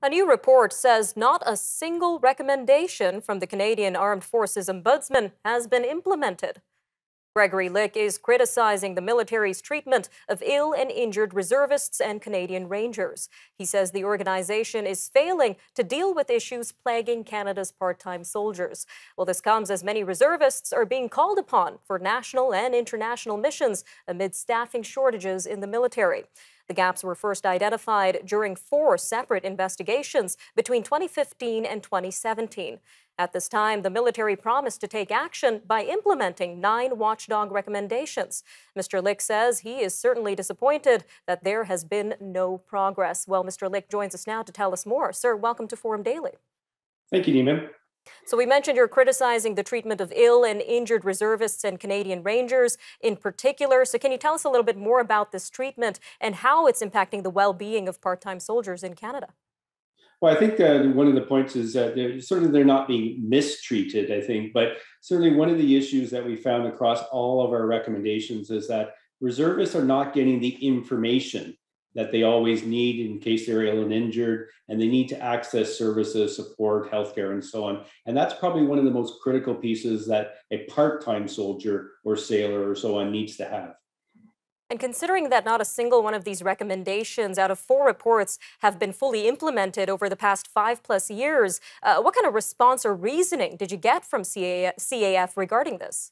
A new report says not a single recommendation from the Canadian Armed Forces Ombudsman has been implemented. Gregory is criticizing the military's treatment of ill and injured reservists and Canadian Rangers. He says the organization is failing to deal with issues plaguing Canada's part-time soldiers. Well, this comes as many reservists are being called upon for national and international missions amid staffing shortages in the military. The gaps were first identified during 4 separate investigations between 2015 and 2017. At this time, the military promised to take action by implementing 9 watchdog recommendations. Mr. Lick says he is certainly disappointed that there has been no progress. Well, Mr. Lick joins us now to tell us more. Sir, welcome to Forum Daily. Thank you, Nima. So we mentioned you're criticizing the treatment of ill and injured reservists and Canadian Rangers in particular. So can you tell us a little bit more about this treatment and how it's impacting the well-being of part-time soldiers in Canada? Well, I think one of the points is that they're not being mistreated, I think, but certainly one of the issues that we found across all of our recommendations is that reservists are not getting the information that they always need in case they're ill and injured, and they need to access services, support, healthcare, and so on. And that's probably one of the most critical pieces that a part-time soldier or sailor or so on needs to have. And considering that not a single one of these recommendations out of 4 reports have been fully implemented over the past 5+ years, what kind of response or reasoning did you get from CAF regarding this?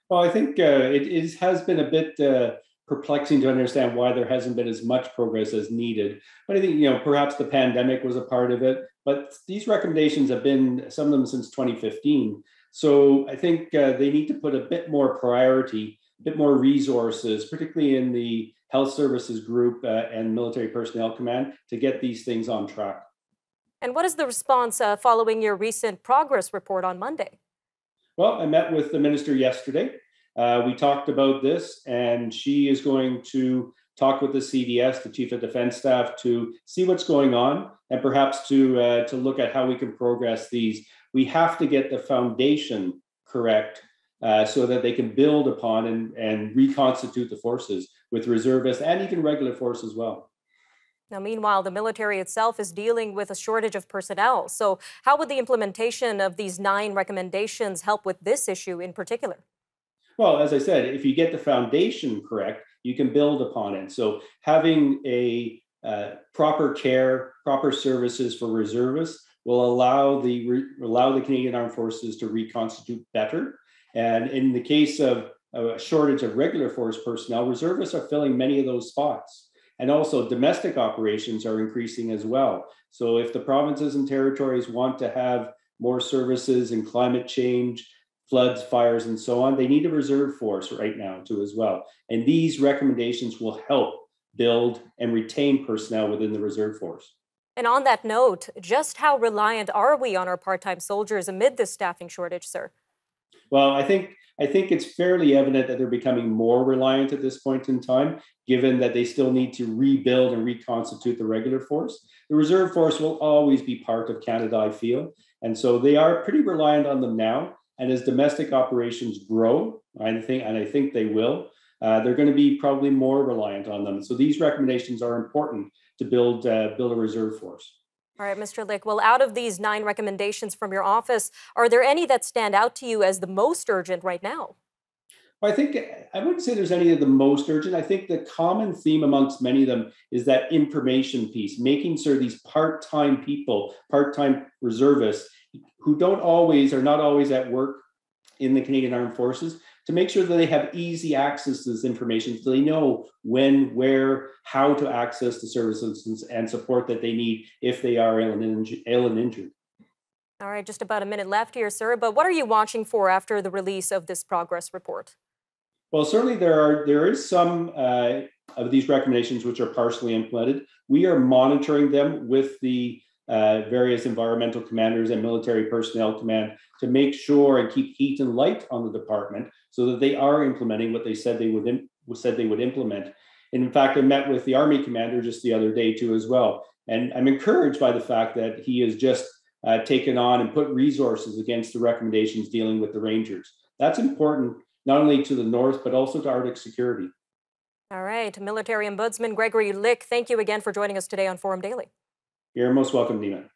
Well, I think has been a bit perplexing to understand why there hasn't been as much progress as needed. But I think, perhaps the pandemic was a part of it. But these recommendations have been, some of them since 2015. So I think they need to put a bit more priority, a bit more resources, particularly in the health services group and military personnel command, to get these things on track. And what is the response following your recent progress report on Monday? Well, I met with the minister yesterday. We talked about this, and she is going to talk with the CDS, the Chief of Defense Staff, to see what's going on and perhaps to look at how we can progress these. We have to get the foundation correct so that they can build upon and reconstitute the forces with reservists and even regular force as well. Now, meanwhile, the military itself is dealing with a shortage of personnel. So how would the implementation of these 9 recommendations help with this issue in particular? Well, as I said, if you get the foundation correct, you can build upon it. So having a proper care, proper services for reservists will allow the Canadian Armed Forces to reconstitute better. And in the case of a shortage of regular force personnel, reservists are filling many of those spots. And also domestic operations are increasing as well. So if the provinces and territories want to have more services in climate change, floods, fires, and so on, they need a reserve force right now too as well. And these recommendations will help build and retain personnel within the reserve force. And on that note, just how reliant are we on our part-time soldiers amid this staffing shortage, sir? Well, I think it's fairly evident that they're becoming more reliant at this point in time, given that they still need to rebuild and reconstitute the regular force. The reserve force will always be part of Canada, I feel. And so they are pretty reliant on them now. And as domestic operations grow, I think they will, they're going to be probably more reliant on them. So these recommendations are important to build a reserve force. All right, Mr. Lick. Well, out of these 9 recommendations from your office, are there any that stand out to you as the most urgent right now? Well, I wouldn't say there's any of the most urgent. I think the common theme amongst many of them is that information piece, making sure these part-time people, part-time reservists who are not always at work in the Canadian Armed Forces, to make sure that they have easy access to this information so they know when, where, how to access the services and support that they need if they are ill and injured. All right, just about a minute left here, sir. But what are you watching for after the release of this progress report? Well, certainly there is some of these recommendations which are partially implemented. We are monitoring them with the various environmental commanders and military personnel command to make sure and keep heat and light on the department so that they are implementing what they said they would implement. And in fact, I met with the Army commander just the other day too as well. And I'm encouraged by the fact that he has just taken on and put resources against the recommendations dealing with the Rangers. That's important not only to the North, but also to Arctic security. All right, Military Ombudsman Gregory, thank you again for joining us today on Forum Daily. You're most welcome, Nima.